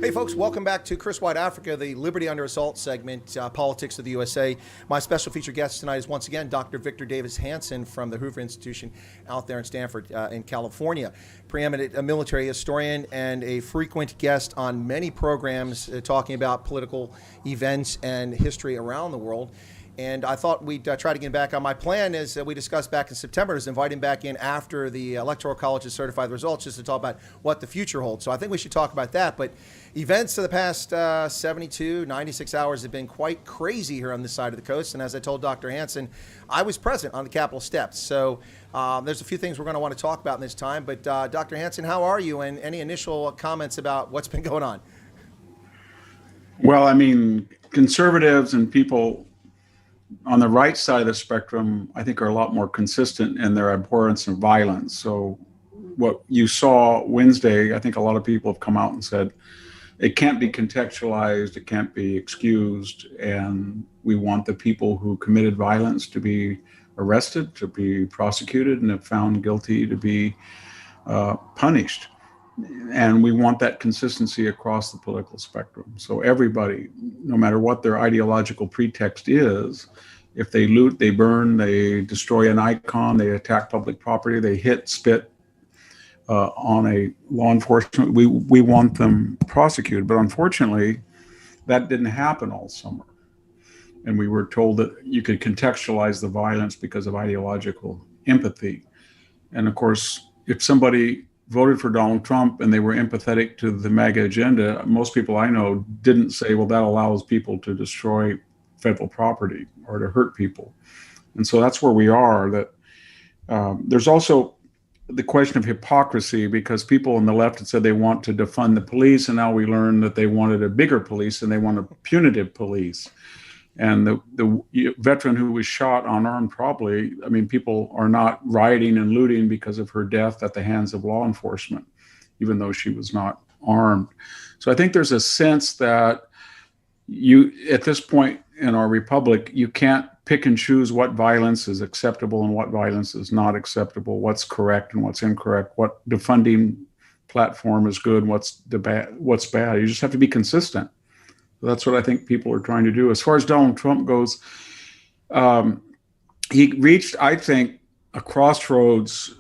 Hey folks, welcome back to Chris White Africa, the Liberty Under Assault segment, Politics of the USA. My special featured guest tonight is once again Dr. Victor Davis Hanson from the Hoover Institution out there in Stanford in California. Preeminent military historian and a frequent guest on many programs talking about political events and history around the world. And I thought we'd try to get him back on. My plan is that we discussed back in September is invite him back in after the Electoral College has certified the results just to talk about what the future holds. So I think we should talk about that. But events of the past 72, 96 hours have been quite crazy here on this side of the coast. And as I told Dr. Hanson, I was present on the Capitol steps. So there's a few things we're going to want to talk about in this time. But Dr. Hanson, how are you? And any initial comments about what's been going on? Well, I mean, conservatives and people on the right side of the spectrum, I think, are a lot more consistent in their abhorrence of violence. So what you saw Wednesday, I think a lot of people have come out and said, it can't be contextualized, it can't be excused, and we want the people who committed violence to be arrested, to be prosecuted, and if found guilty, to be punished. And we want that consistency across the political spectrum. So everybody, no matter what their ideological pretext is, if they loot, they burn, they destroy an icon, they attack public property, they hit, spit on a law enforcement, we want them prosecuted. But unfortunately, that didn't happen all summer. And we were told that you could contextualize the violence because of ideological empathy. And of course, if somebody voted for Donald Trump and they were empathetic to the MAGA agenda, most people I know didn't say, well, that allows people to destroy federal property or to hurt people. And so that's where we are. That there's also the question of hypocrisy, because people on the left had said they want to defund the police, and now we learn that they wanted a bigger police and they want a punitive police. And the veteran who was shot unarmed, probably, I mean, people are not rioting and looting because of her death at the hands of law enforcement, even though she was not armed. So I think there's a sense that at this point in our republic, you can't pick and choose what violence is acceptable and what violence is not acceptable, what's correct and what's incorrect, what defunding platform is good, what's bad. You just have to be consistent. That's what I think people are trying to do. As far as Donald Trump goes, he reached, I think, a crossroads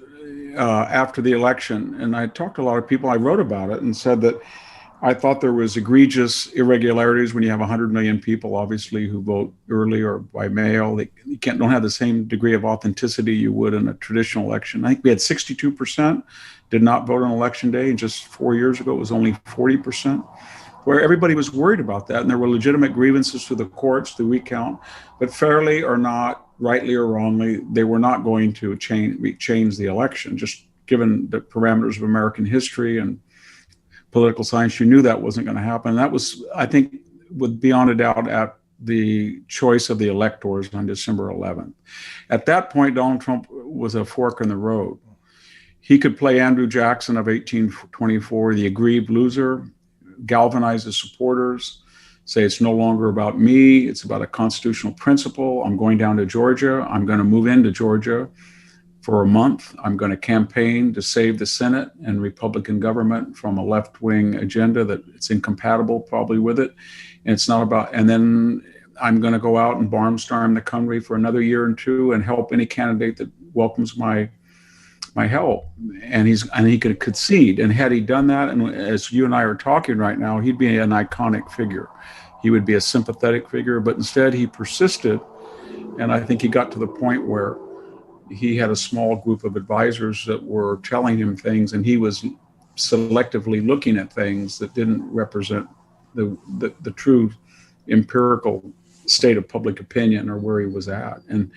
after the election. And I talked to a lot of people. I wrote about it and said that I thought there was egregious irregularities when you have 100 million people, obviously, who vote early or by mail. You don't have the same degree of authenticity you would in a traditional election. I think we had 62% did not vote on election day. And just 4 years ago, it was only 40%. Where everybody was worried about that, and there were legitimate grievances to the courts to recount, but fairly or not, rightly or wrongly, they were not going to change the election. Just given the parameters of American history and political science, you knew that wasn't going to happen. And that was, I think, beyond a doubt, at the choice of the electors on December 11th. At that point, Donald Trump was a fork in the road. He could play Andrew Jackson of 1824, the aggrieved loser, galvanize his supporters, say it's no longer about me, it's about a constitutional principle. I'm going down to Georgia. I'm going to move into Georgia for a month. I'm going to campaign to save the Senate and Republican government from a left-wing agenda that it's incompatible probably with it. And it's not about, and then I'm going to go out and barnstorm the country for another year or two and help any candidate that welcomes my help, and he could concede. And had he done that, and as you and I are talking right now, he'd be an iconic figure. He would be a sympathetic figure, but instead he persisted. And I think he got to the point where he had a small group of advisors that were telling him things, and he was selectively looking at things that didn't represent the true empirical state of public opinion or where he was at. And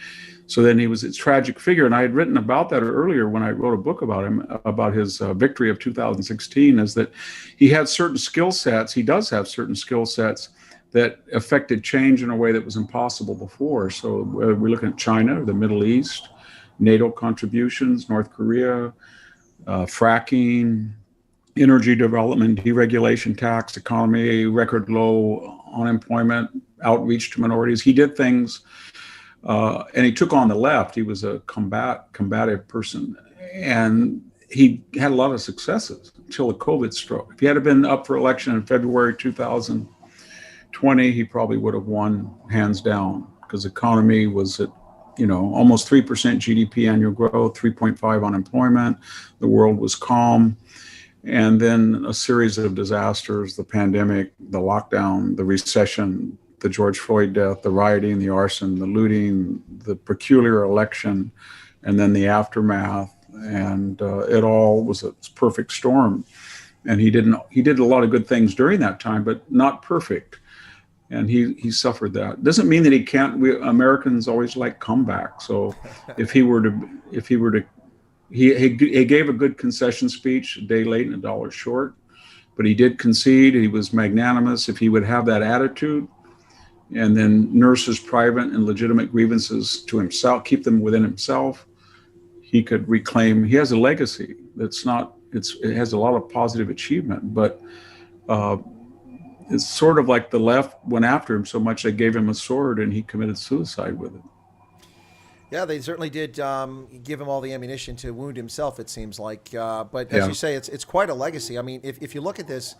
so then he was a tragic figure. And I had written about that earlier when I wrote a book about him, about his victory of 2016, is that he had certain skill sets. He does have certain skill sets that affected change in a way that was impossible before. So we're looking at China, the Middle East, NATO contributions, North Korea, fracking, energy development, deregulation, tax, economy, record low unemployment, outreach to minorities. He did things, and he took on the left. He was a combative person. And he had a lot of successes until the COVID struck. If he had been up for election in February 2020, he probably would have won hands down, because the economy was at, almost 3% GDP annual growth, 3.5 unemployment. The world was calm. And then a series of disasters, the pandemic, the lockdown, the recession, the George Floyd death, the rioting, the arson, the looting, the peculiar election, and then the aftermath. And it all was a perfect storm. And he did a lot of good things during that time, but not perfect. And he suffered that. Doesn't mean that he can't. We Americans always like comeback. So if he gave a good concession speech, a day late and a dollar short, but he did concede. He was magnanimous. If he would have that attitude, and then nurse his private and legitimate grievances to himself, keep them within himself, he could reclaim. He has a legacy that's not. It has a lot of positive achievement, but it's sort of like the left went after him so much they gave him a sword and he committed suicide with it. Yeah, they certainly did give him all the ammunition to wound himself, it seems like. But as you say, it's quite a legacy. I mean, if you look at this,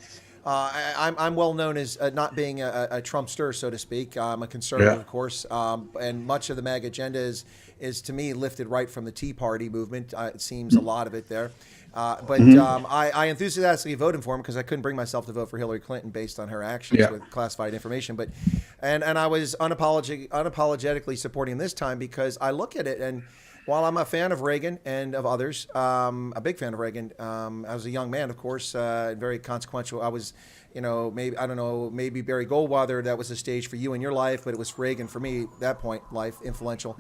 I'm well known as not being a Trumpster, so to speak. I'm a conservative, of course, and much of the MAGA agenda is to me lifted right from the Tea Party movement. It seems a lot of it there. But I enthusiastically voted for him because I couldn't bring myself to vote for Hillary Clinton based on her actions with classified information. But and I was unapologetically supporting this time because I look at it, and while I'm a fan of Reagan and of others, a big fan of Reagan, I was a young man, of course, very consequential. I was, maybe Barry Goldwater, that was a stage for you in your life, but it was Reagan for me at that point, life, influential.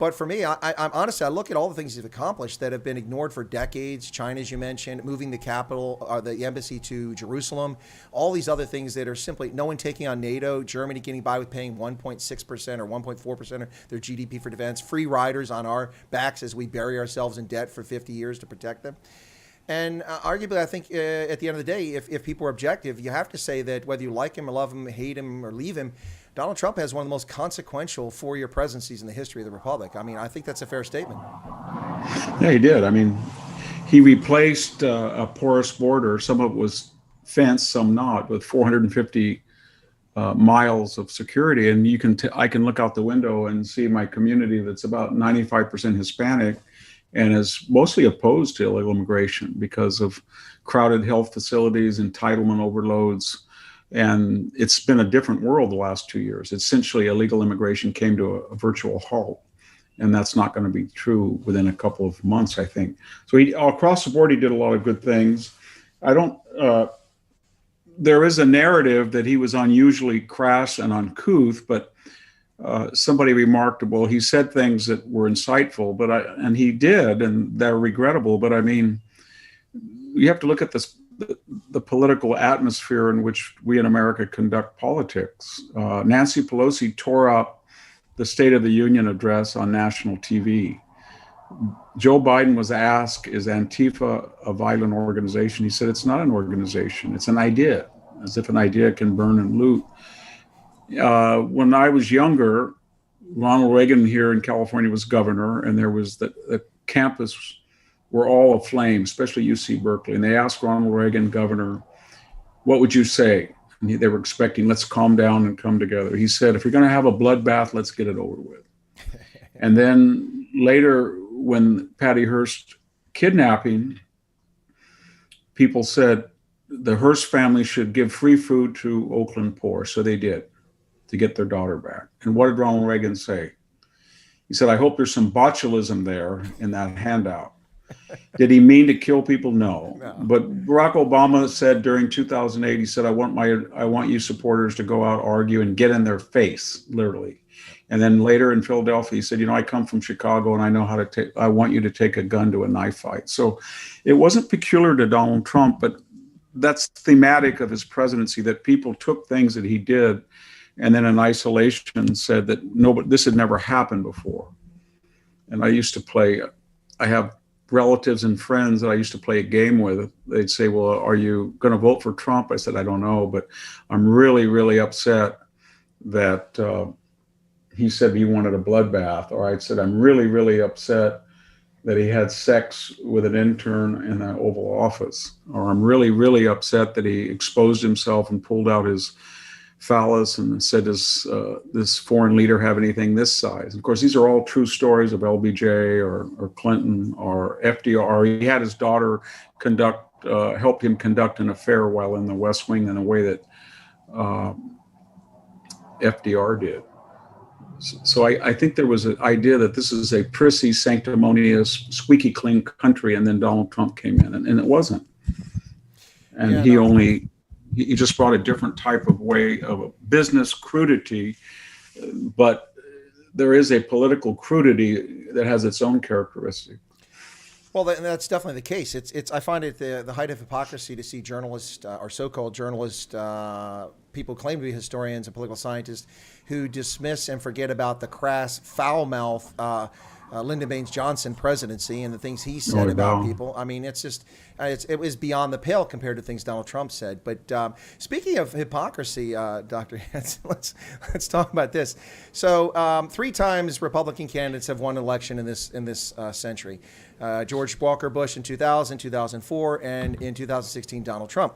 But for me, I'm honestly, I look at all the things he's accomplished that have been ignored for decades. China, as you mentioned, moving the capital, the embassy to Jerusalem, all these other things that are simply no one taking on NATO, Germany getting by with paying 1.6% or 1.4% of their GDP for defense, free riders on our backs as we bury ourselves in debt for 50 years to protect them. And arguably, I think at the end of the day, if people are objective, you have to say that whether you like him or love him, hate him or leave him, Donald Trump has one of the most consequential four-year presidencies in the history of the Republic. I mean, I think that's a fair statement. Yeah, he did. I mean, he replaced a porous border. Some of it was fenced, some not, with 450 miles of security. And I can look out the window and see my community that's about 95% Hispanic and is mostly opposed to illegal immigration because of crowded health facilities, entitlement overloads. And it's been a different world the last 2 years. Essentially, illegal immigration came to a virtual halt. And that's not going to be true within a couple of months, I think. So across the board, he did a lot of good things. There is a narrative that he was unusually crass and uncouth, but somebody remarked, well, he said things that were insightful, and he did, and they're regrettable. But I mean, you have to look at the political atmosphere in which we in America conduct politics. Nancy Pelosi tore up the State of the Union address on national TV. Joe Biden was asked, is Antifa a violent organization? He said, it's not an organization, it's an idea, as if an idea can burn and loot. When I was younger, Ronald Reagan here in California was governor, and there was the campus were all aflame, especially UC Berkeley. And they asked Ronald Reagan, governor, what would you say? And they were expecting, let's calm down and come together. He said, if you're going to have a bloodbath, let's get it over with. And then later, when Patty Hearst kidnapping, people said the Hearst family should give free food to Oakland poor. So they did, to get their daughter back. And what did Ronald Reagan say? He said, I hope there's some botulism there in that handout. Did he mean to kill people? No. But Barack Obama said during 2008, he said, I want you supporters to go out, argue, and get in their face, literally. And then later in Philadelphia, he said, I come from Chicago and I know how to I want you to take a gun to a knife fight. So it wasn't peculiar to Donald Trump, but that's thematic of his presidency, that people took things that he did and then in isolation said that this had never happened before. And I have relatives and friends that I used to play a game with. They'd say, well, are you going to vote for Trump? I said, I don't know, but I'm really, really upset that he said he wanted a bloodbath. Or I said, I'm really, really upset that he had sex with an intern in the Oval Office. Or I'm really, really upset that he exposed himself and pulled out his phallus and said, does this foreign leader have anything this size? Of course, these are all true stories of LBJ or Clinton or FDR. He had his daughter help him conduct an affair while in the West Wing in a way that FDR did. So I think there was an idea that this is a prissy, sanctimonious, squeaky clean country, and then Donald Trump came in, and it wasn't. And he just brought a different type of way of a business crudity, but there is a political crudity that has its own characteristic. Well, that's definitely the case. I find it the height of hypocrisy to see journalists or so-called journalists, people who claim to be historians and political scientists, who dismiss and forget about the crass, foul-mouthed Lyndon Baines Johnson presidency and the things he said about people. I mean, it's just it was beyond the pale compared to things Donald Trump said. But speaking of hypocrisy, Dr. Hanson, let's talk about this. So 3 times Republican candidates have won an election in this century. George Walker Bush in 2000, 2004, and in 2016, Donald Trump.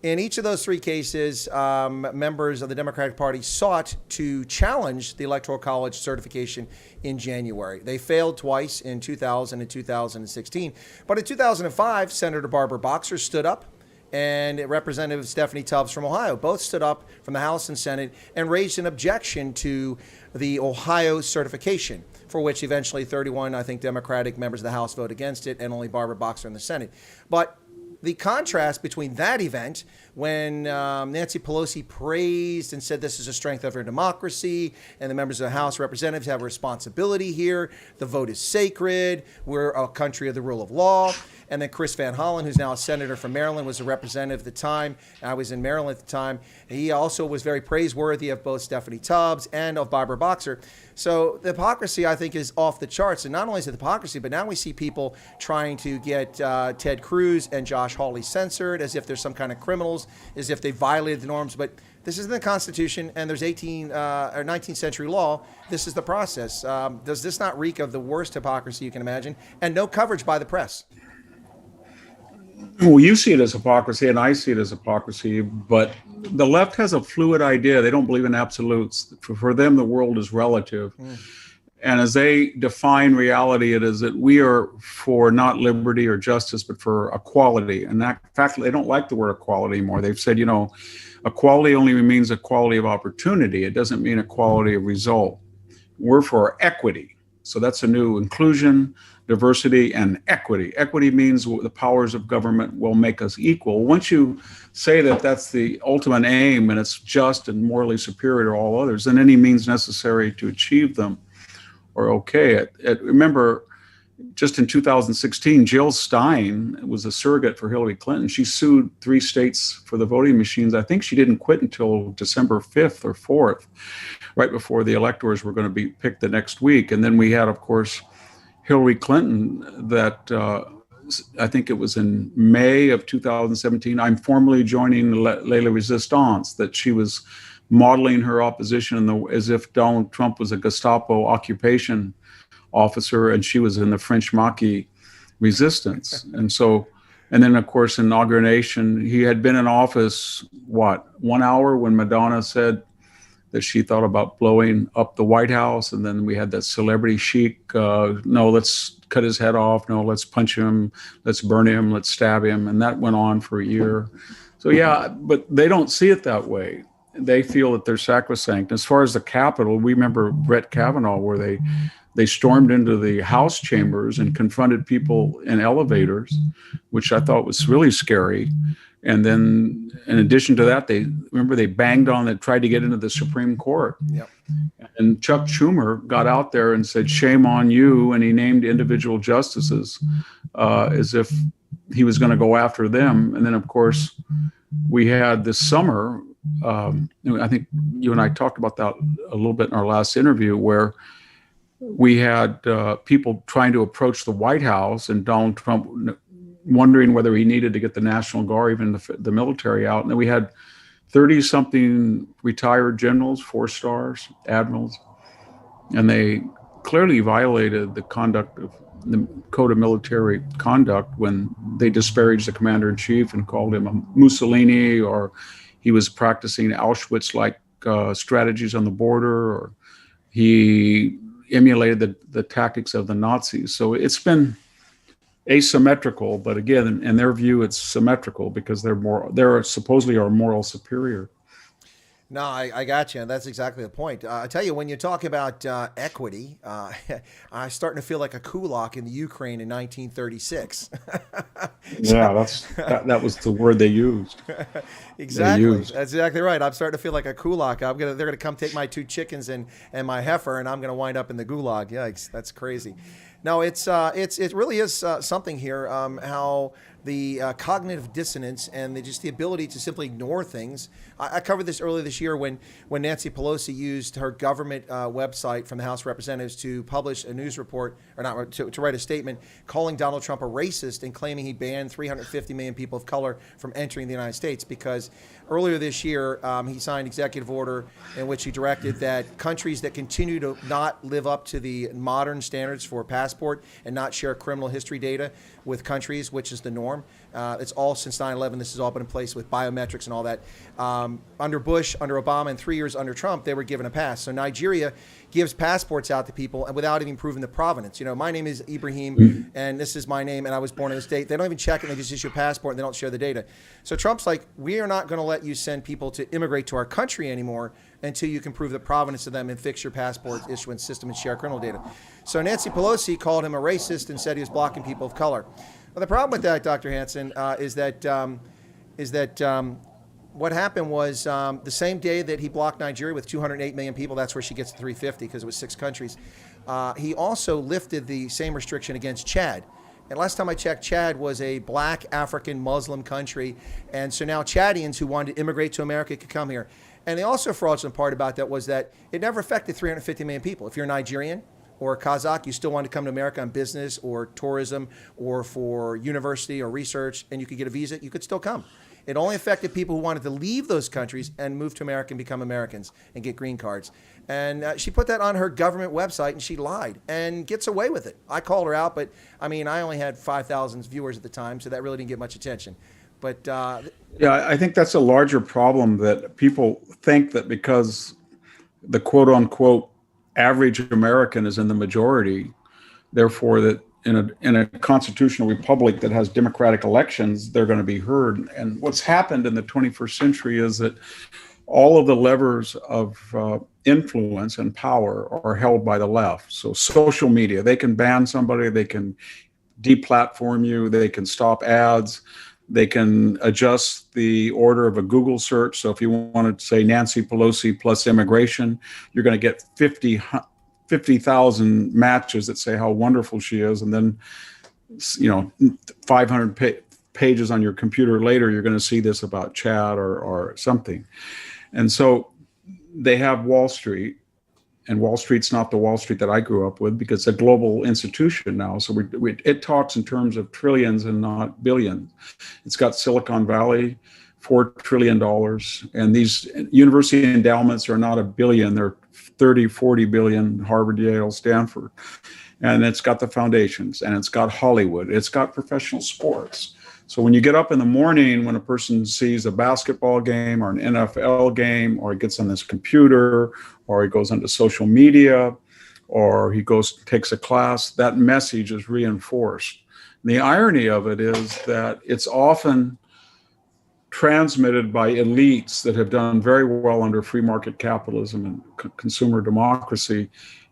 In each of those 3 cases, members of the Democratic Party sought to challenge the Electoral College certification in January. They failed twice in 2000 and 2016. But in 2005, Senator Barbara Boxer stood up, and Representative Stephanie Tubbs from Ohio both stood up from the House and Senate and raised an objection to the Ohio certification, for which eventually 31, I think, Democratic members of the House voted against it, and only Barbara Boxer in the Senate. But the contrast between that event, when Nancy Pelosi praised and said this is a strength of our democracy, and the members of the House of Representatives have a responsibility here, the vote is sacred, we're a country of the rule of law. And then Chris Van Hollen, who's now a senator from Maryland, was a representative at the time. I was in Maryland at the time. He also was very praiseworthy of both Stephanie Tubbs and of Barbara Boxer. So the hypocrisy, I think, is off the charts. And not only is it hypocrisy, but now we see people trying to get Ted Cruz and Josh Hawley censored as if they're some kind of criminals, as if they violated the norms. But this isn't the Constitution, and there's 19th century law. This is the process. Does this not reek of the worst hypocrisy you can imagine? And no coverage by the press. Well, you see it as hypocrisy, and I see it as hypocrisy, but the left has a fluid idea. They don't believe in absolutes. For them, the world is relative. And as they define reality, it is that we are for not liberty or justice, but for equality. And in fact, they don't like the word equality anymore. They've said, equality only means equality of opportunity. It doesn't mean equality of result. We're for equity. So that's a new inclusion, diversity, and equity. Equity means the powers of government will make us equal. Once you say that that's the ultimate aim and it's just and morally superior to all others, then any means necessary to achieve them are okay. Remember, just in 2016, Jill Stein was a surrogate for Hillary Clinton. She sued 3 states for the voting machines. I think she didn't quit until December 5th or 4th, right before the electors were going to be picked the next week. And then we had, of course, Hillary Clinton that I think it was in May of 2017. I'm formally joining Les Resistance, that she was modeling her opposition as if Donald Trump was a Gestapo occupation officer and she was in the French Maquis resistance. And then, of course, inauguration, he had been in office, 1 hour when Madonna said that she thought about blowing up the White House. And then we had that celebrity chic, no, let's cut his head off. No, let's punch him. Let's burn him. Let's stab him. And that went on for a year. So, yeah, but they don't see it that way. They feel that they're sacrosanct. As far as the Capitol, we remember Brett Kavanaugh, where they stormed into the House chambers and confronted people in elevators, which I thought was really scary. And then in addition to that, they banged on it, tried to get into the Supreme Court. Yep. And Chuck Schumer got out there and said, shame on you. And he named individual justices as if he was going to go after them. And then, of course, we had this summer, I think you and I talked about that a little bit in our last interview, where we had people trying to approach the White House and Donald Trump wondering whether he needed to get the National Guard, even the military out. And then we had 30-something retired generals, 4 stars, admirals, and they clearly violated the conduct of the Code of Military Conduct when they disparaged the commander-in-chief and called him a Mussolini, or he was practicing Auschwitz-like strategies on the border, or he emulated the tactics of the Nazis. So it's been asymmetrical, but again, in their view, it's symmetrical because they're supposedly our moral superior. No, I got you. That's exactly the point. I tell you, when you talk about equity, I'm starting to feel like a kulak in the Ukraine in 1936. Yeah, that was the word they used. Exactly. That's exactly right. I'm starting to feel like a kulak. They're gonna come take my 2 chickens and my heifer, and I'm gonna wind up in the gulag. Yikes, that's crazy. No, it really is something here. How the cognitive dissonance and just the ability to simply ignore things. I covered this earlier this year when Nancy Pelosi used her government website from the House of Representatives to publish a news report, or not, to write a statement calling Donald Trump a racist and claiming he banned 350 million people of color from entering the United States because earlier this year he signed executive order in which he directed that countries that continue to not live up to the modern standards for passport and not share criminal history data with countries, which is the norm. It's all since 9/11. This has all been in place with biometrics and all that. Under Bush, under Obama, and 3 years under Trump, they were given a pass. So Nigeria gives passports out to people and without even proving the provenance. You know, my name is Ibrahim, and this is my name, and I was born in this state. They don't even check it. They just issue a passport, and they don't share the data. So Trump's like, we are not going to let you send people to immigrate to our country anymore until you can prove the provenance of them and fix your passport issuance system and share criminal data. So Nancy Pelosi called him a racist and said he was blocking people of color. Well, the problem with that, Dr. Hanson, is that what happened was the same day that he blocked Nigeria with 208 million people, that's where she gets to 350 because it was 6 countries, he also lifted the same restriction against Chad. And last time I checked, Chad was a black African Muslim country. And so now Chadians who wanted to immigrate to America could come here. And the also fraudulent part about that was that it never affected 350 million people. If you're Nigerian or a Kazakh, you still want to come to America on business or tourism or for university or research, and you could get a visa, you could still come. It only affected people who wanted to leave those countries and move to America and become Americans and get green cards. And she put that on her government website, and she lied and gets away with it. I called her out, but I mean, I only had 5,000 viewers at the time, so that really didn't get much attention. But yeah, I think that's a larger problem, that people think that because the quote unquote average American is in the majority, therefore that in a constitutional republic that has democratic elections, they're going to be heard. And what's happened in the 21st century is that all of the levers of influence and power are held by the left. So social media, they can ban somebody, they can deplatform you, they can stop ads, they can adjust the order of a Google search. So if you wanted to say Nancy Pelosi plus immigration, you're going to get 50,000 matches that say how wonderful she is. And then, 500 pages on your computer later, you're going to see this about Chad or something. And so they have Wall Street, and Wall Street's not the Wall Street that I grew up with because it's a global institution now. So it talks in terms of trillions and not billions. It's got Silicon Valley, $4 trillion. And these university endowments are not a billion, they're 30, 40 billion, Harvard, Yale, Stanford. And it's got the foundations, and it's got Hollywood, it's got professional sports. So when you get up in the morning, when a person sees a basketball game or an NFL game, or he gets on this computer, or he goes onto social media, or he takes a class, that message is reinforced. And the irony of it is that it's often transmitted by elites that have done very well under free market capitalism and consumer democracy,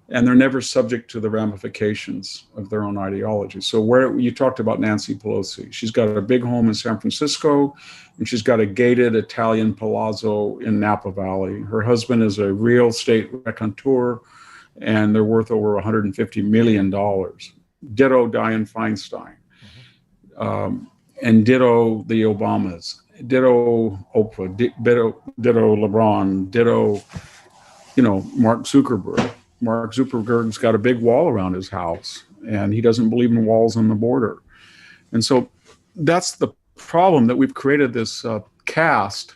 and they're never subject to the ramifications of their own ideology. So where you talked about Nancy Pelosi, she's got a big home in San Francisco, and she's got a gated Italian palazzo in Napa Valley. Her husband is a real estate raconteur, and they're worth over $150 million. Ditto Dianne Feinstein, and ditto the Obamas, ditto Oprah, ditto LeBron, ditto, Mark Zuckerberg. Mark Zuckerberg's got a big wall around his house, and he doesn't believe in walls on the border. And so that's the problem, that we've created this caste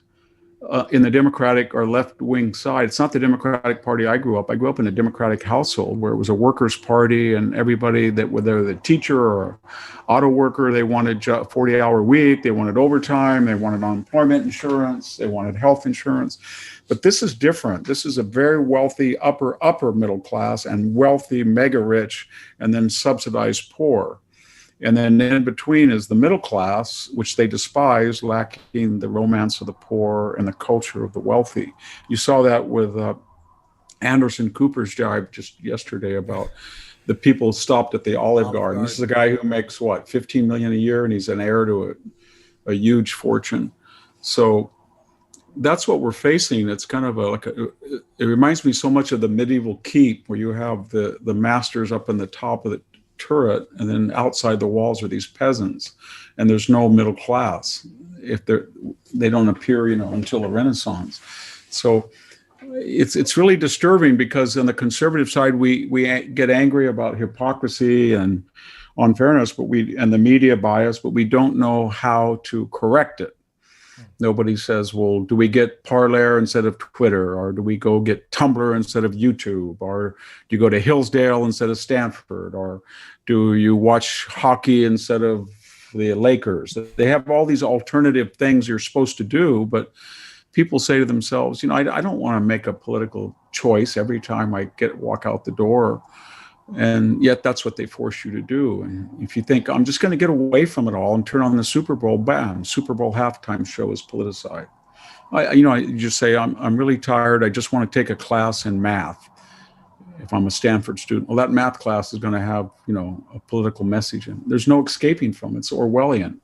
in the Democratic or left-wing side. It's not the Democratic Party I grew up. I grew up in a Democratic household where it was a workers' party, and everybody that, whether the teacher or auto worker, they wanted 40-hour week, they wanted overtime, they wanted unemployment insurance, they wanted health insurance. But this is different. This is a very wealthy upper middle class and wealthy mega rich and then subsidized poor. And then in between is the middle class, which they despise, lacking the romance of the poor and the culture of the wealthy. You saw that with Anderson Cooper's jibe just yesterday about the people stopped at the Olive Garden. This is a guy who makes, what, $15 million a year, and he's an heir to a huge fortune. So that's what we're facing. It's kind of it reminds me so much of the medieval keep, where you have the masters up in the top of the turret, and then outside the walls are these peasants, and there's no middle class. If they don't appear, until the Renaissance. So it's really disturbing, because on the conservative side we get angry about hypocrisy and unfairness, and the media bias, but we don't know how to correct it. Nobody says, well, do we get Parler instead of Twitter? Or do we go get Tumblr instead of YouTube? Or do you go to Hillsdale instead of Stanford? Or do you watch hockey instead of the Lakers? They have all these alternative things you're supposed to do, but people say to themselves, I don't want to make a political choice every time I walk out the door. And yet that's what they force you to do. And if you think, I'm just going to get away from it all and turn on the Super Bowl, bam, Super Bowl halftime show is politicized. I just say, I'm really tired. I just want to take a class in math. If I'm a Stanford student, well, that math class is going to have, a political message in it. There's no escaping from it. It's Orwellian.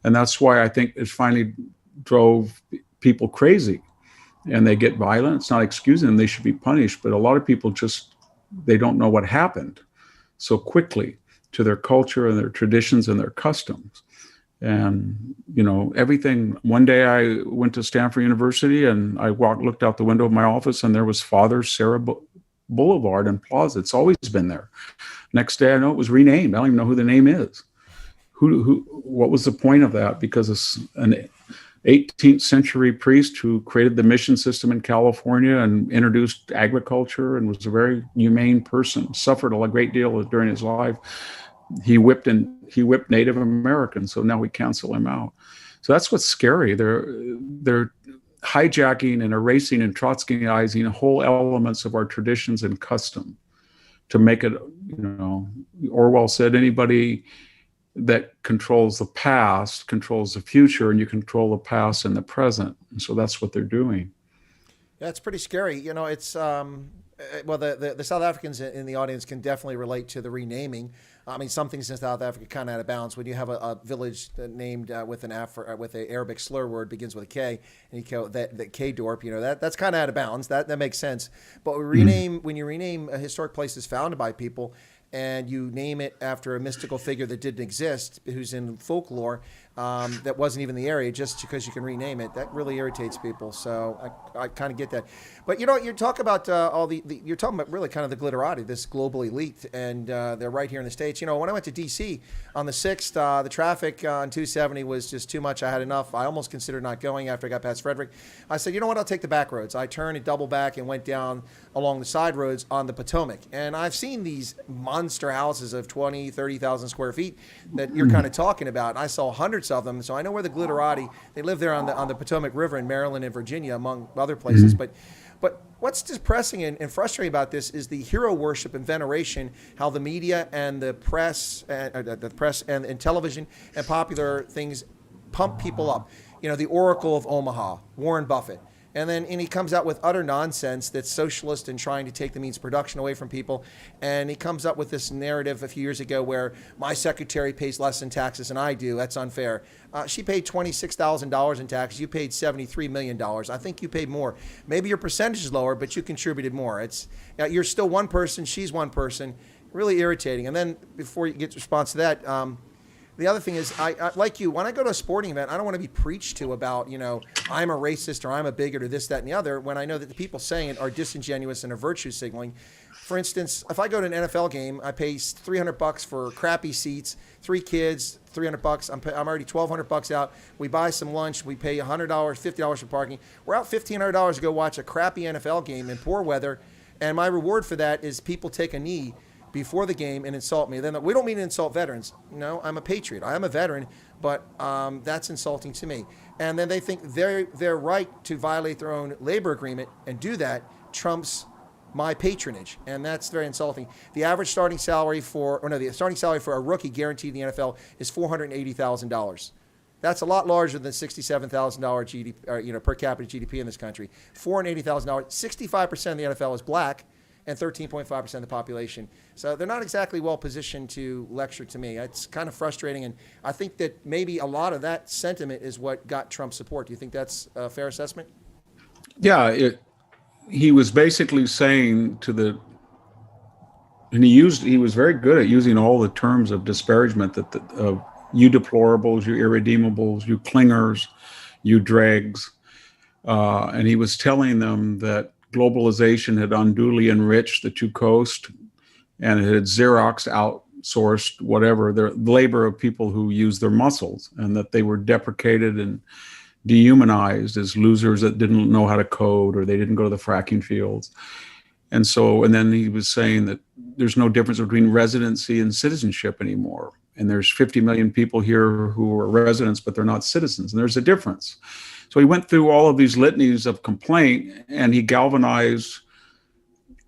And that's why I think it finally drove people crazy, and they get violent. It's not excusing them. They should be punished. But a lot of people they don't know what happened so quickly to their culture and their traditions and their customs. And, everything. One day I went to Stanford University, and I looked out the window of my office, and there was Father Sarah Boulevard and Plaza. It's always been there. Next day I know it was renamed. I don't even know who the name is. What was the point of that? Because it's an 18th century priest who created the mission system in California and introduced agriculture and was a very humane person, suffered a great deal during his life. He whipped Native Americans, so now we cancel him out. So that's what's scary. They're hijacking and erasing and Trotskyizing whole elements of our traditions and custom to make it, Orwell said, anybody that controls the past controls the future, and you control the past and the present. And so that's what they're doing. Yeah, it's pretty scary. It's well, the South Africans in the audience can definitely relate to the renaming. I mean, some things in South Africa kind of out of bounds. When you have a village named with an Arabic slur word begins with a K, and you go that K-dorp, that's kind of out of bounds. That makes sense. But when you rename historic places founded by people, and you name it after a mystical figure that didn't exist, who's in folklore, that wasn't even in the area, just because you can rename it, that really irritates people. So I kind of get that. But you talk about you're talking about really kind of the glitterati, this global elite, and they're right here in the States. When I went to D.C. on the 6th, the traffic on 270 was just too much. I had enough. I almost considered not going after I got past Frederick. I said, you know what, I'll take the back roads. I turned and double back and went down along the side roads on the Potomac. And I've seen these monster houses of 20, 30,000 square feet that you're kind of talking about. And I saw hundreds of them. So I know where the glitterati, they live there on the Potomac River in Maryland and Virginia, among other places. But what's depressing and frustrating about this is the hero worship and veneration, how the media and the press and television and popular things pump people up. The Oracle of Omaha, Warren Buffett. And he comes out with utter nonsense that's socialist and trying to take the means of production away from people. And he comes up with this narrative a few years ago where my secretary pays less in taxes than I do. That's unfair. She paid $26,000 in taxes. You paid $73 million. I think you paid more. Maybe your percentage is lower, but you contributed more. You're still one person. She's one person. Really irritating. And then before you get a response to that, The other thing is, I like you, when I go to a sporting event, I don't want to be preached to about, I'm a racist or I'm a bigot or this, that, and the other, when I know that the people saying it are disingenuous and are virtue signaling. For instance, if I go to an NFL game, I pay $300 for crappy seats, 3 kids, $300. I'm already $1,200 out. We buy some lunch. We pay $100, $50 for parking. We're out $1,500 to go watch a crappy NFL game in poor weather, and my reward for that is people take a knee before the game and insult me. Then we don't mean to insult veterans. No, I'm a patriot. I am a veteran, but that's insulting to me. And then they think their right to violate their own labor agreement and do that trumps my patronage, and that's very insulting. The average starting salary the starting salary for a rookie guaranteed in the NFL is $480,000. That's a lot larger than $67,000 GDP, per capita GDP in this country. $480,000. 65% of the NFL is black, and 13.5% of the population. So they're not exactly well positioned to lecture to me. It's kind of frustrating, and I think that maybe a lot of that sentiment is what got Trump support. Do you think that's a fair assessment? Yeah, he was basically saying and he was very good at using all the terms of disparagement of you deplorables, you irredeemables, you clingers, you dregs. And he was telling them that globalization had unduly enriched the two coasts, and it had Xerox outsourced whatever, the labor of people who use their muscles, and that they were deprecated and dehumanized as losers that didn't know how to code, or they didn't go to the fracking fields. And then he was saying that there's no difference between residency and citizenship anymore. And there's 50 million people here who are residents, but they're not citizens. And there's a difference. So he went through all of these litanies of complaint, and he galvanized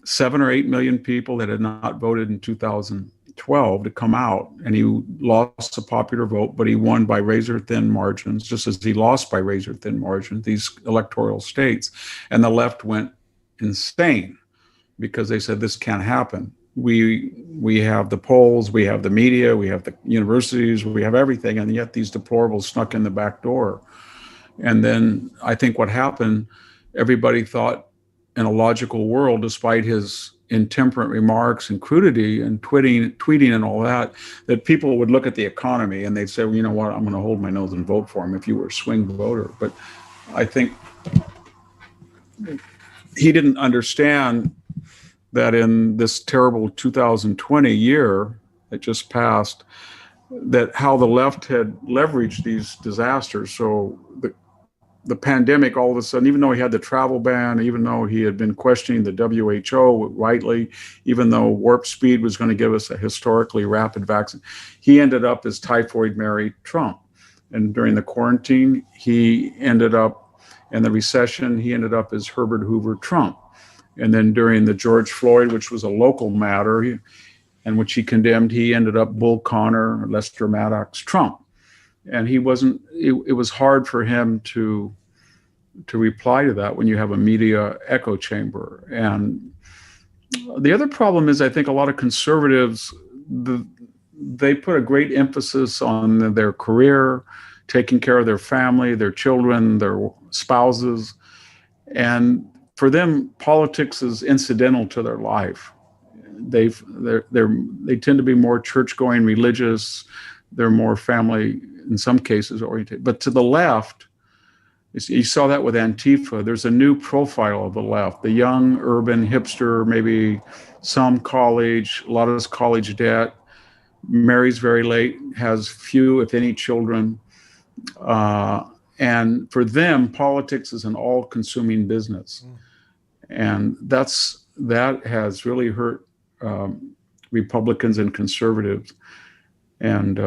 7 or 8 million people that had not voted in 2012 to come out. And he lost the popular vote, but he won by razor-thin margins, just as he lost by razor-thin margins, these electoral states. And the left went insane because they said, this can't happen. We have the polls, we have the media, we have the universities, we have everything, and yet these deplorables snuck in the back door. And then I think what happened, everybody thought in a logical world, despite his intemperate remarks and crudity and tweeting and all that people would look at the economy and they'd say, well, you know what, I'm going to hold my nose and vote for him if you were a swing voter. But I think he didn't understand that in this terrible 2020 year that just passed, that how the left had leveraged these disasters. So the pandemic, all of a sudden, even though he had the travel ban, even though he had been questioning the WHO rightly, even though warp speed was going to give us a historically rapid vaccine, he ended up as Typhoid Mary Trump. And during the quarantine, he ended up, in the recession, he ended up as Herbert Hoover Trump. And then during the George Floyd, which was a local matter, and which he condemned, he ended up Bull Connor, Lester Maddox Trump. And he wasn't, it was hard for him to reply to that when you have a media echo chamber. And the other problem is, I think a lot of conservatives, they put a great emphasis on their career, taking care of their family, their children, their spouses. And for them, politics is incidental to their life. They tend to be more church-going, religious. They're more family, in some cases, oriented. But to the left, you saw that with Antifa. There's a new profile of the left. The young, urban, hipster, maybe some college, a lot of this college debt, marries very late, has few, if any, children. And for them, politics is an all-consuming business. And that has really hurt Republicans and conservatives. And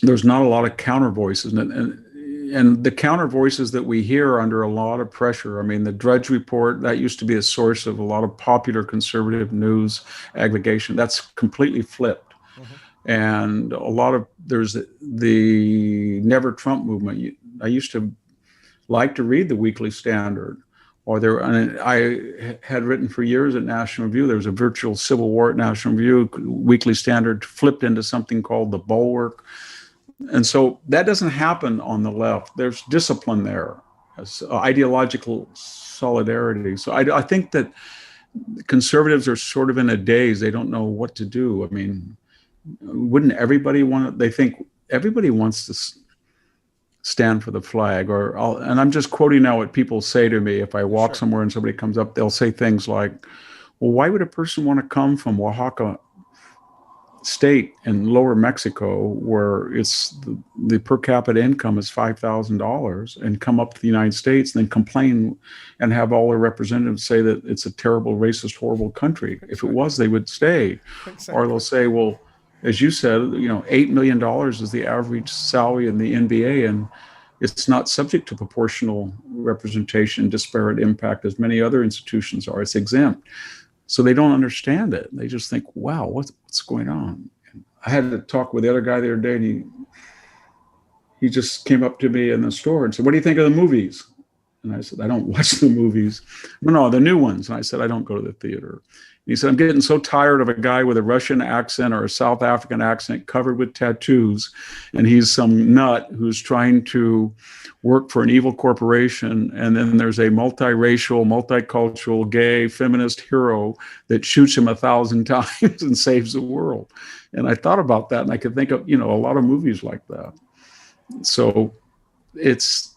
there's not a lot of counter voices. And the counter voices that we hear are under a lot of pressure. I mean, the Drudge Report, that used to be a source of a lot of popular conservative news aggregation. That's completely flipped. Mm-hmm. And there's the Never Trump movement. I used to like to read the Weekly Standard. I had written for years at National Review. There was a virtual civil war at National Review. Weekly Standard flipped into something called the Bulwark. And so that doesn't happen on the left. There's discipline there, ideological solidarity. So I think that conservatives are sort of in a daze. They don't know what to do. I mean, wouldn't everybody want to? They think everybody wants to stand for the flag, and I'm just quoting now what people say to me. If I walk somewhere and somebody comes up, they'll say things like, well, why would a person want to come from Oaxaca state in lower Mexico, where it's the per capita income is $5,000, and come up to the United States and then complain and have all their representatives say that it's a terrible, racist, horrible country? If it was, they would stay. Or they'll say, well, as you said, $8 million is the average salary in the NBA, and it's not subject to proportional representation, disparate impact as many other institutions are. It's exempt. So they don't understand it. They just think, wow, what's going on? And I had to talk with the other guy the other day, and he just came up to me in the store and said, what do you think of the movies? And I said, I don't watch the movies. No, the new ones. And I said, I don't go to the theater. And he said, I'm getting so tired of a guy with a Russian accent or a South African accent covered with tattoos, and he's some nut who's trying to work for an evil corporation, and then there's a multiracial, multicultural, gay, feminist hero that shoots him 1,000 times and saves the world. And I thought about that, and I could think of, a lot of movies like that. So it's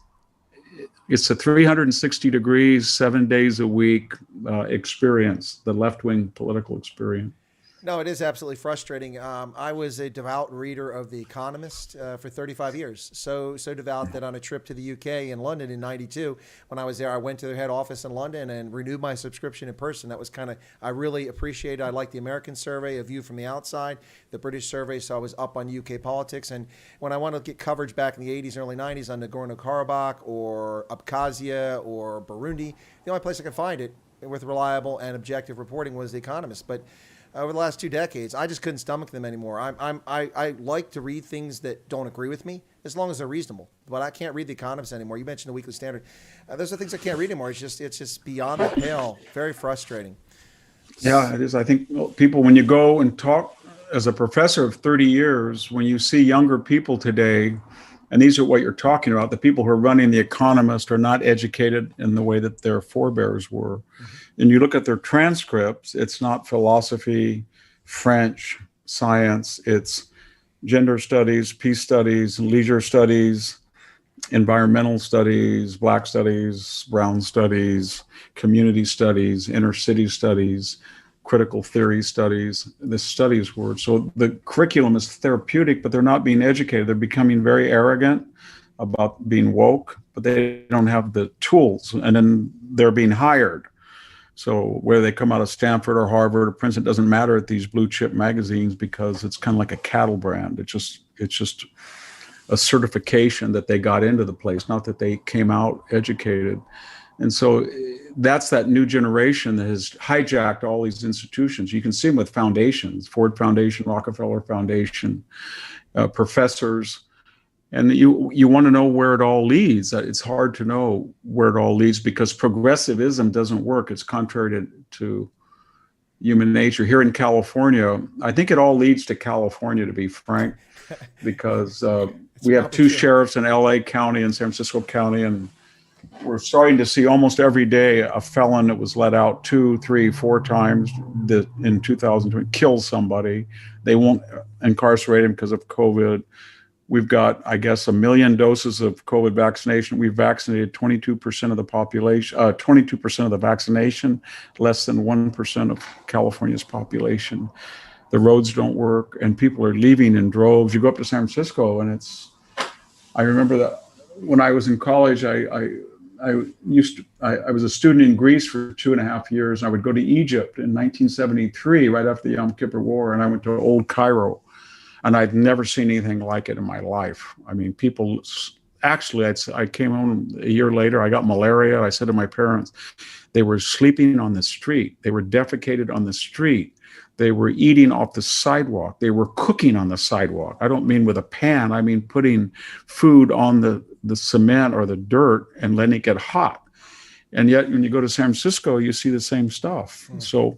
a 360 degrees, 7 days a week experience, the left-wing political experience. No, it is absolutely frustrating. I was a devout reader of The Economist for 35 years. So devout that on a trip to the UK in London in 92, when I was there, I went to their head office in London and renewed my subscription in person. That was I really appreciated. I liked the American survey, A View from the Outside, the British survey, so I was up on UK politics. And when I wanted to get coverage back in the 80s and early 90s on Nagorno-Karabakh or Abkhazia or Burundi, the only place I could find it with reliable and objective reporting was The Economist. But over the last 2 decades, I just couldn't stomach them anymore. I like to read things that don't agree with me, as long as they're reasonable. But I can't read The Economist anymore. You mentioned the Weekly Standard. Those are things I can't read anymore. It's just beyond the pale. Very frustrating. Yeah, it is. I think people, when you go and talk as a professor of 30 years, when you see younger people today, and these are what you're talking about, the people who are running The Economist are not educated in the way that their forebears were. Mm-hmm. And you look at their transcripts, it's not philosophy, French, science, it's gender studies, peace studies, leisure studies, environmental studies, Black studies, brown studies, community studies, inner city studies, critical theory studies, the studies word. So the curriculum is therapeutic, but they're not being educated. They're becoming very arrogant about being woke, but they don't have the tools. And then they're being hired. So whether they come out of Stanford or Harvard or Princeton, it doesn't matter at these blue chip magazines, because it's kind of like a cattle brand. It's just a certification that they got into the place, not that they came out educated. And so that's that new generation that has hijacked all these institutions. You can see them with foundations, Ford Foundation, Rockefeller Foundation, professors. And you want to know where it all leads. It's hard to know where it all leads, because progressivism doesn't work. It's contrary to human nature. Here in California, I think it all leads to California, to be frank, because we have 2 sheriffs in LA County and San Francisco County, and we're starting to see almost every day a felon that was let out 2, 3, 4 times that in 2020 kill somebody. They won't incarcerate him because of COVID. We've got, I guess, 1 million doses of COVID vaccination. We've vaccinated 22% of the population, 22% of the vaccination, less than 1% of California's population. The roads don't work, and people are leaving in droves. You go up to San Francisco, and I remember that when I was in college, I was a student in Greece for 2.5 years, and I would go to Egypt in 1973, right after the Yom Kippur War, and I went to Old Cairo. And I'd never seen anything like it in my life. I mean, people, actually, I came home a year later, I got malaria. I said to my parents, they were sleeping on the street. They were defecated on the street. They were eating off the sidewalk. They were cooking on the sidewalk. I don't mean with a pan. I mean putting food on the cement or the dirt and letting it get hot. And yet, when you go to San Francisco, you see the same stuff. So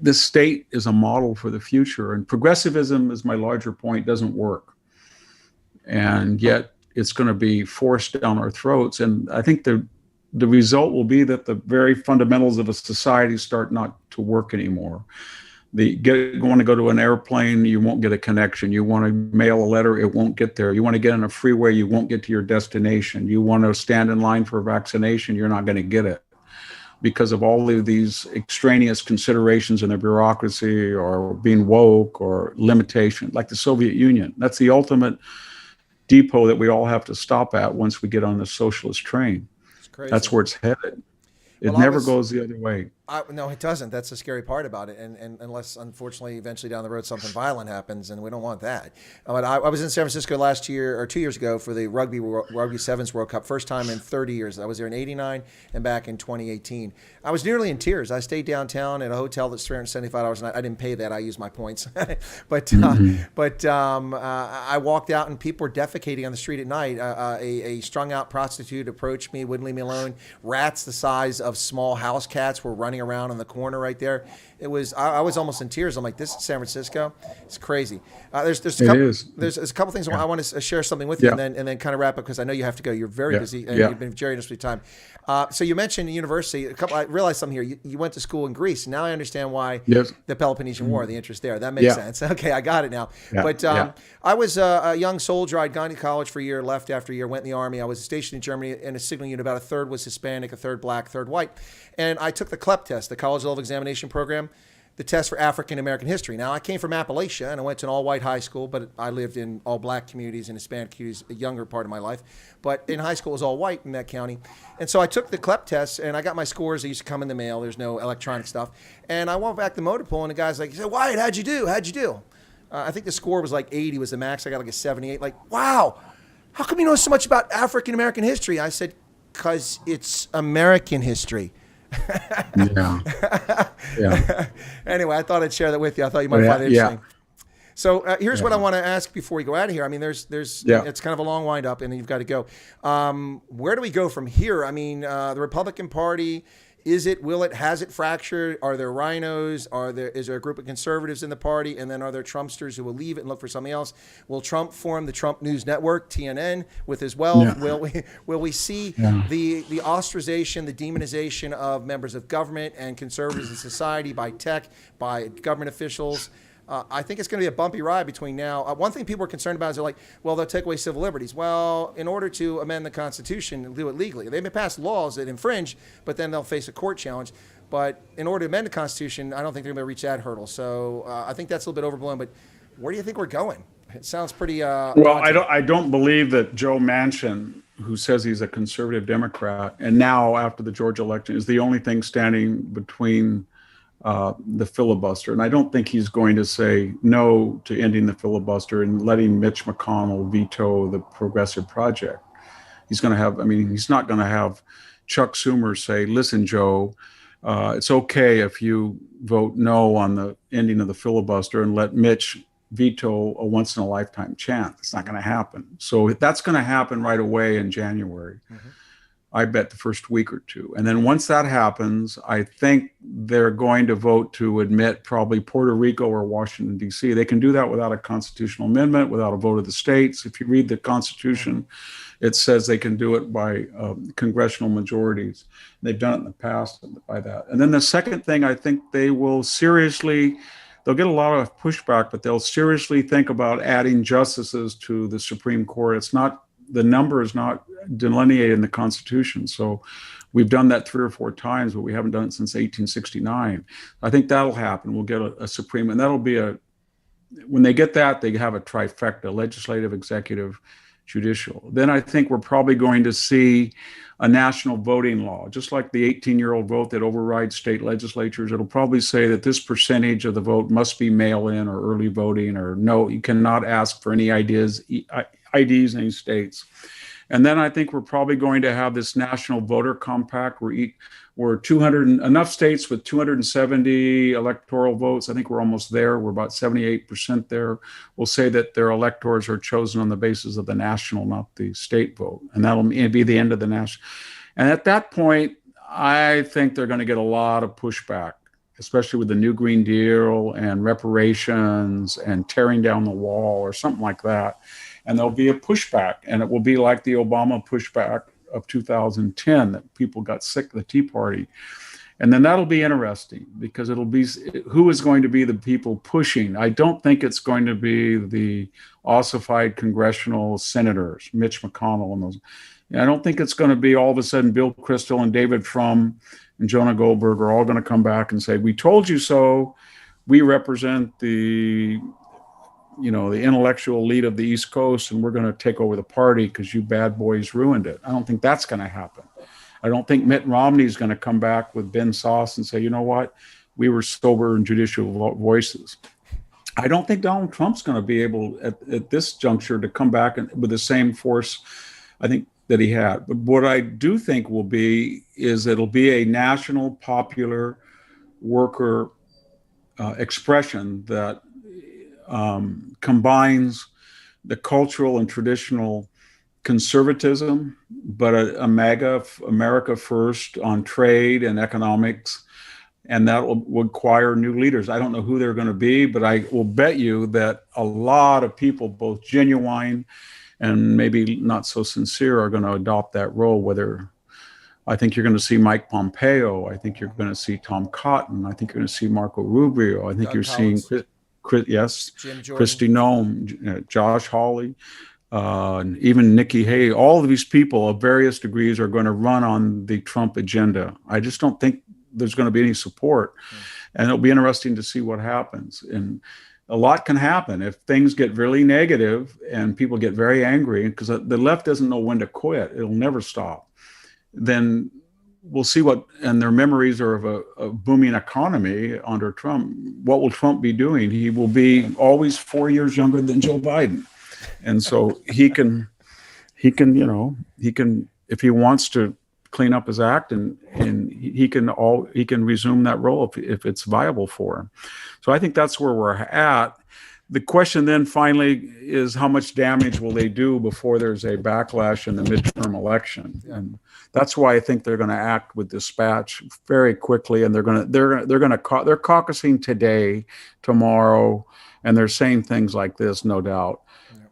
this state is a model for the future, and progressivism, is my larger point, doesn't work. And yet it's going to be forced down our throats. And I think the result will be that the very fundamentals of a society start not to work anymore. Want to go to an airplane, you won't get a connection. You want to mail a letter, it won't get there. You want to get on a freeway, you won't get to your destination. You want to stand in line for a vaccination, you're not going to get it because of all of these extraneous considerations in the bureaucracy or being woke or limitation, like the Soviet Union. That's the ultimate depot that we all have to stop at once we get on the socialist train. It's crazy. That's where it's headed. It never goes the other way. No, it doesn't. That's the scary part about it. And unless, unfortunately, eventually down the road something violent happens, and we don't want that. But I was in San Francisco last year, or 2 years ago, for the Rugby Sevens World Cup. First time in 30 years. I was there in '89 and back in 2018. I was nearly in tears. I stayed downtown at a hotel that's $375 a night. I didn't pay that. I used my points. but I walked out, and people were defecating on the street at night. A strung-out prostitute approached me, wouldn't leave me alone. Rats the size of small house cats were running around in the corner right there. It was, I was almost in tears. I'm like, this is San Francisco. It's crazy. There's a couple things I want to share something with you, and then kind of wrap up because I know you have to go. You're very busy and you've been very interested in time. So you mentioned university. I realized something here. You went to school in Greece. Now I understand why the Peloponnesian War, the interest there. That makes sense. Okay, I got it now. I was a young soldier. I'd gone to college for a year, left after a year, went in the Army. I was stationed in Germany in a signal unit. About a third was Hispanic, a third black, a third white. And I took the CLEP test, the College Level Examination Program, the test for African American history. Now, I came from Appalachia, and I went to an all-white high school, but I lived in all-black communities and Hispanic communities a younger part of my life. But in high school, it was all-white in that county. And so I took the CLEP test, and I got my scores. They used to come in the mail. There's no electronic stuff. And I went back to the motor pool, and the guy's like, he said, Wyatt, how'd you do? I think the score was like 80 was the max. I got like a 78. Like, wow, how come you know so much about African American history? I said, because it's American history. Anyway, I thought I'd share that with you. I thought you might find it interesting. So here's what I want to ask before we go out of here. I mean, there's it's kind of a long wind up, and then you've got to go. Where do we go from here? I mean, the Republican Party, has it fractured? Are there rhinos? Is there a group of conservatives in the party? And then are there Trumpsters who will leave it and look for something else? Will Trump form the Trump News Network, TNN, with his wealth? Yeah. Will we see the ostracization, the demonization of members of government and conservatives in society by tech, by government officials? I think it's going to be a bumpy ride between now. One thing people are concerned about is they're like, well, they'll take away civil liberties. Well, in order to amend the Constitution and do it legally, they may pass laws that infringe, but then they'll face a court challenge. But in order to amend the Constitution, I don't think they're going to reach that hurdle. So I think that's a little bit overblown. But where do you think we're going? It sounds pretty. Well, I don't believe that Joe Manchin, who says he's a conservative Democrat, and now after the Georgia election is the only thing standing between the filibuster. And I don't think he's going to say no to ending the filibuster and letting Mitch McConnell veto the Progressive Project. He's not going to have Chuck Schumer say, listen, Joe, it's okay if you vote no on the ending of the filibuster and let Mitch veto a once in a lifetime chance. It's not going to happen. So that's going to happen right away in January. Mm-hmm. I bet the first week or two. And then once that happens, I think they're going to vote to admit probably Puerto Rico or Washington, D.C. They can do that without a constitutional amendment, without a vote of the states. If you read the Constitution, it says they can do it by congressional majorities. They've done it in the past by that. And then the second thing, I think they'll get a lot of pushback, but they'll seriously think about adding justices to the Supreme Court. The number is not delineated in the Constitution. So we've done that 3 or 4 times, but we haven't done it since 1869. I think that'll happen. We'll get a Supreme, and that'll be when they get that, they have a trifecta: legislative, executive, judicial. Then I think we're probably going to see a national voting law, just like the 18-year-old vote that overrides state legislatures. It'll probably say that this percentage of the vote must be mail-in or early voting, or no, you cannot ask for any IDs in any states. And then I think we're probably going to have this national voter compact where 200 enough states with 270 electoral votes. I think we're almost there. We're about 78% there. We'll say that their electors are chosen on the basis of the national, not the state vote. And that'll be the end of the national. And at that point, I think they're going to get a lot of pushback, especially with the new Green Deal and reparations and tearing down the wall or something like that. And there'll be a pushback, and it will be like the Obama pushback of 2010, that people got sick of the Tea Party. And then that'll be interesting because it'll be who is going to be the people pushing. I don't think it's going to be the ossified congressional senators, Mitch McConnell and those. I don't think it's going to be all of a sudden Bill Kristol and David Frum and Jonah Goldberg are all going to come back and say, we told you so. We represent the intellectual elite of the East Coast, and we're going to take over the party because you bad boys ruined it. I don't think that's going to happen. I don't think Mitt Romney is going to come back with Ben Sauce and say, you know what, we were sober and judicial voices. I don't think Donald Trump's going to be able at this juncture to come back with the same force, I think, that he had. But what I do think will be is it'll be a national popular worker expression that combines the cultural and traditional conservatism, but a MAGA, America first on trade and economics, and that will require new leaders. I don't know who they're going to be, but I will bet you that a lot of people, both genuine and maybe not so sincere, are going to adopt that role. Whether I think you're going to see Mike Pompeo, I think you're going to see Tom Cotton, I think you're going to see Marco Rubio, I think you're seeing yes, Kristi Noem, Josh Hawley, and even Nikki Haley. All of these people of various degrees are going to run on the Trump agenda. I just don't think there's going to be any support. And it'll be interesting to see what happens. And a lot can happen if things get really negative and people get very angry, because the left doesn't know when to quit. It'll never stop. Then we'll see and their memories are of a booming economy under Trump. What will Trump be doing? He will be always 4 years younger than Joe Biden. And so he can, if he wants to clean up his act, and he can resume that role if it's viable for him. So I think that's where we're at. The question then finally is, how much damage will they do before there's a backlash in the midterm election? Yeah. And that's why I think they're going to act with dispatch very quickly, and they're caucusing today, tomorrow, and they're saying things like this, no doubt. Yeah.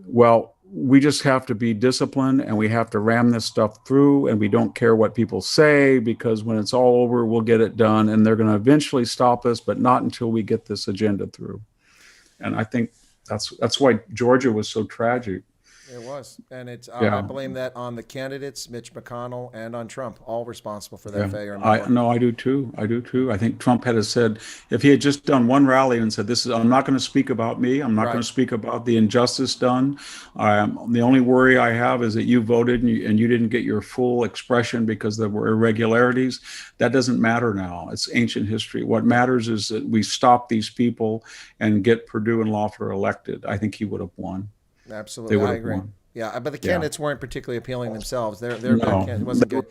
Well, we just have to be disciplined, and we have to ram this stuff through, and we don't care what people say, because when it's all over, we'll get it done, and they're going to eventually stop us, but not until we get this agenda through. And I think that's why Georgia was so tragic. It was. And I blame that on the candidates, Mitch McConnell, and on Trump, all responsible for that failure. I do too. I think Trump had said, if he had just done one rally and said, I'm not going to speak about me. I'm not going to speak about the injustice done. The only worry I have is that you voted and you didn't get your full expression because there were irregularities. That doesn't matter now. It's ancient history. What matters is that we stop these people and get Perdue and Loeffler elected. I think he would have won. Absolutely, I agree. Won. Yeah, but the candidates weren't particularly appealing themselves. It wasn't good.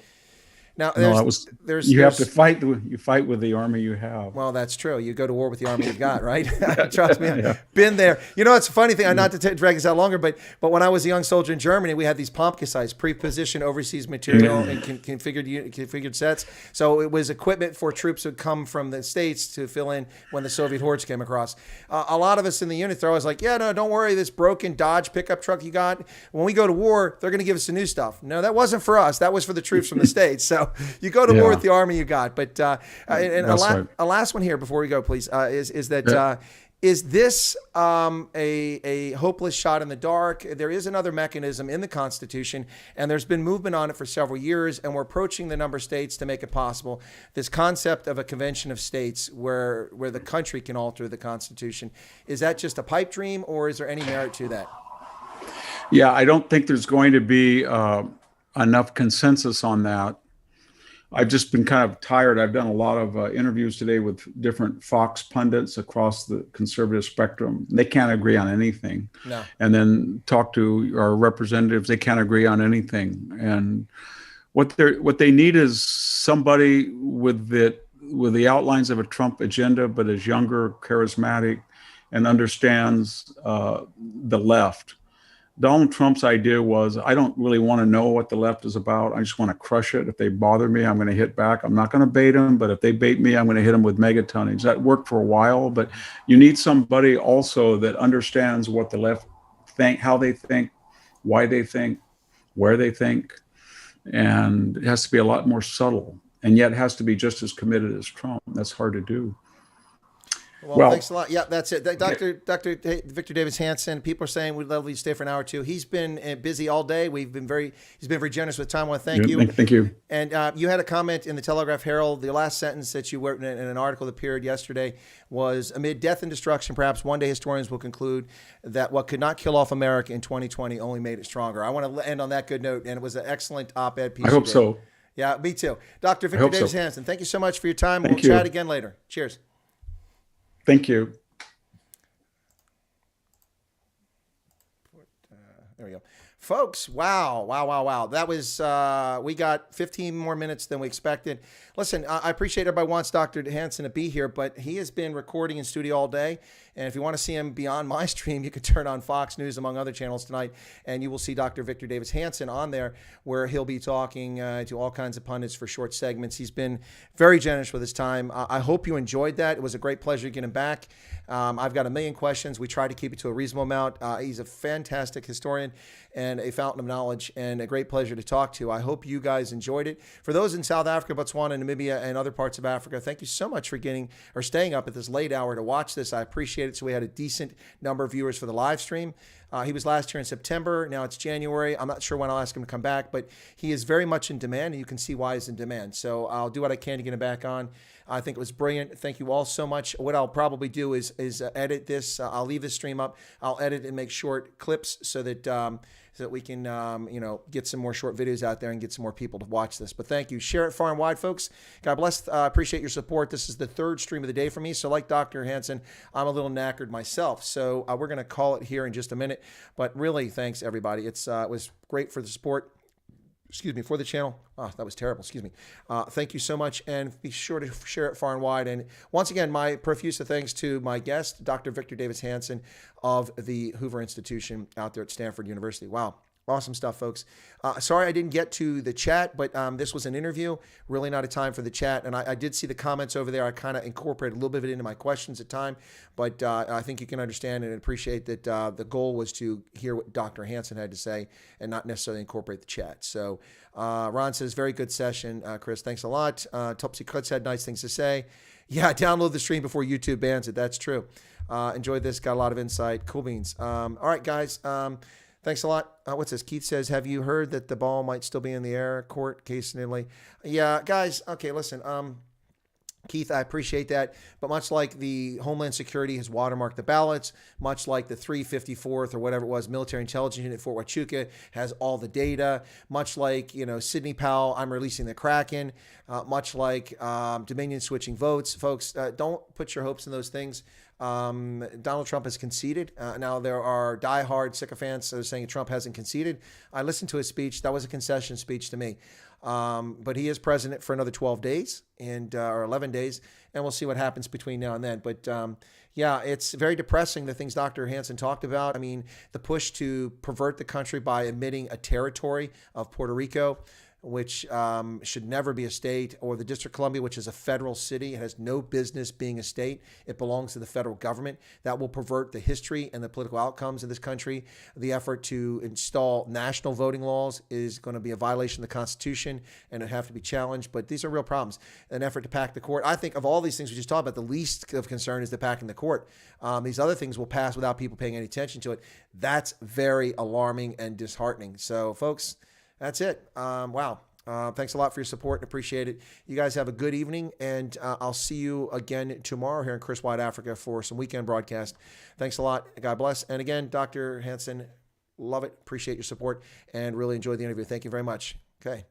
Now, you have to fight. You fight with the army you have. Well, that's true. You go to war with the army you've got, right? Trust me, I've been there. It's a funny thing. Not to drag this out longer, but when I was a young soldier in Germany, we had these Pumpkin-sized pre-positioned overseas material and configured sets. So it was equipment for troops who would come from the States to fill in when the Soviet hordes came across. A lot of us in the unit, they're always like, "Yeah, no, don't worry. This broken Dodge pickup truck you got. When we go to war, they're going to give us the new stuff." No, that wasn't for us. That was for the troops from the States. So you go to war with the army you got. But a last one here before we go, please, is that is this a hopeless shot in the dark? There is another mechanism in the Constitution, and there's been movement on it for several years, and we're approaching the number of states to make it possible. This concept of a convention of states where the country can alter the Constitution. Is that just a pipe dream, or is there any merit to that? Yeah, I don't think there's going to be enough consensus on that. I've just been kind of tired. I've done a lot of interviews today with different Fox pundits across the conservative spectrum. They can't agree on anything. No. And then talk to our representatives. They can't agree on anything. And what they need is somebody with the outlines of a Trump agenda, but is younger, charismatic, and understands the left. Donald Trump's idea was, I don't really want to know what the left is about. I just want to crush it. If they bother me, I'm going to hit back. I'm not going to bait them, but if they bait me, I'm going to hit them with megatonnage. That worked for a while, but you need somebody also that understands what the left think, how they think, why they think, where they think, and it has to be a lot more subtle. and yet has to be just as committed as Trump. That's hard to do. Well, thanks a lot. Yeah, that's it. Dr. Victor Davis Hanson, people are saying we'd love you to stay for an hour or two. He's been busy all day. He's been very generous with time. I want to thank you. Thank you. And you had a comment in the Telegraph Herald. The last sentence that you wrote in an article that appeared yesterday was, amid death and destruction, perhaps one day historians will conclude that what could not kill off America in 2020 only made it stronger. I want to end on that good note. And it was an excellent op-ed piece. I hope so. Yeah, me too. Dr. Victor Davis Hanson, thank you so much for your time. We'll chat again later. Cheers. Thank you. There we go. Folks, wow. That was, we got 15 more minutes than we expected. Listen, I appreciate everybody wants Dr. Hanson to be here, but he has been recording in studio all day. And if you want to see him beyond my stream, you can turn on Fox News, among other channels tonight, and you will see Dr. Victor Davis Hanson on there, where he'll be talking to all kinds of pundits for short segments. He's been very generous with his time. I hope you enjoyed that. It was a great pleasure to get him back. I've got a million questions. We try to keep it to a reasonable amount. He's a fantastic historian and a fountain of knowledge, and a great pleasure to talk to. I hope you guys enjoyed it. For those in South Africa, Botswana, Namibia, and other parts of Africa, thank you so much for staying up at this late hour to watch this. I appreciate it. So we had a decent number of viewers for the live stream. He was last here in September. Now it's January. I'm not sure when I'll ask him to come back, but he is very much in demand, and you can see why he's in demand. So I'll do what I can to get him back on. I think it was brilliant. Thank you all so much. What I'll probably do is edit this. I'll leave this stream up. I'll edit and make short clips so that we can get some more short videos out there and get some more people to watch this. But thank you. Share it far and wide, folks. God bless. Appreciate your support. This is the third stream of the day for me. So like Dr. Hanson, I'm a little knackered myself. So we're going to call it here in just a minute. But really, thanks, everybody. It was great for the support. For the channel. Oh, that was terrible. Thank you so much. And be sure to share it far and wide. And once again, my profuse of thanks to my guest, Dr. Victor Davis Hanson of the Hoover Institution out there at Stanford University. Wow. Awesome stuff, folks. Sorry I didn't get to the chat, but this was an interview. Really not a time for the chat. And I did see the comments over there. I kind of incorporated a little bit of it into my questions at time. But I think you can understand and appreciate that the goal was to hear what Dr. Hanson had to say and not necessarily incorporate the chat. So Ron says, very good session, Chris. Thanks a lot. Topsy Cuts had nice things to say. Yeah, download the stream before YouTube bans it. That's true. Enjoyed this. Got a lot of insight. Cool beans. All right, guys. Thanks a lot. What's this? Keith says, have you heard that the ball might still be in the air? Court case in Italy. Yeah, guys. Okay, listen. Keith, I appreciate that. But much like the Homeland Security has watermarked the ballots, much like the 354th or whatever it was, military intelligence unit at Fort Huachuca has all the data, much like, Sidney Powell, I'm releasing the Kraken, much like Dominion switching votes. Folks, don't put your hopes in those things. Donald Trump has conceded. Now there are diehard sycophants that are saying Trump hasn't conceded. I listened to his speech. That was a concession speech to me. But he is president for another 12 days or 11 days, and we'll see what happens between now and then. But yeah, it's very depressing, the things Dr. Hanson talked about. I mean, the push to pervert the country by admitting a territory of Puerto Rico, which should never be a state, or the District of Columbia, which is a federal city. It has no business being a state. It belongs to the federal government. That will pervert the history and the political outcomes of this country. The effort to install national voting laws is going to be a violation of the Constitution, and it have to be challenged. But these are real problems. An effort to pack the court. I think of all these things we just talked about, the least of concern is the packing the court. These other things will pass without people paying any attention to it. That's very alarming and disheartening. So, folks, that's it. Wow. Thanks a lot for your support. Appreciate it. You guys have a good evening, and I'll see you again tomorrow here in Chris White Africa for some weekend broadcast. Thanks a lot. God bless. And again, Dr. Hanson, love it. Appreciate your support and really enjoyed the interview. Thank you very much. Okay.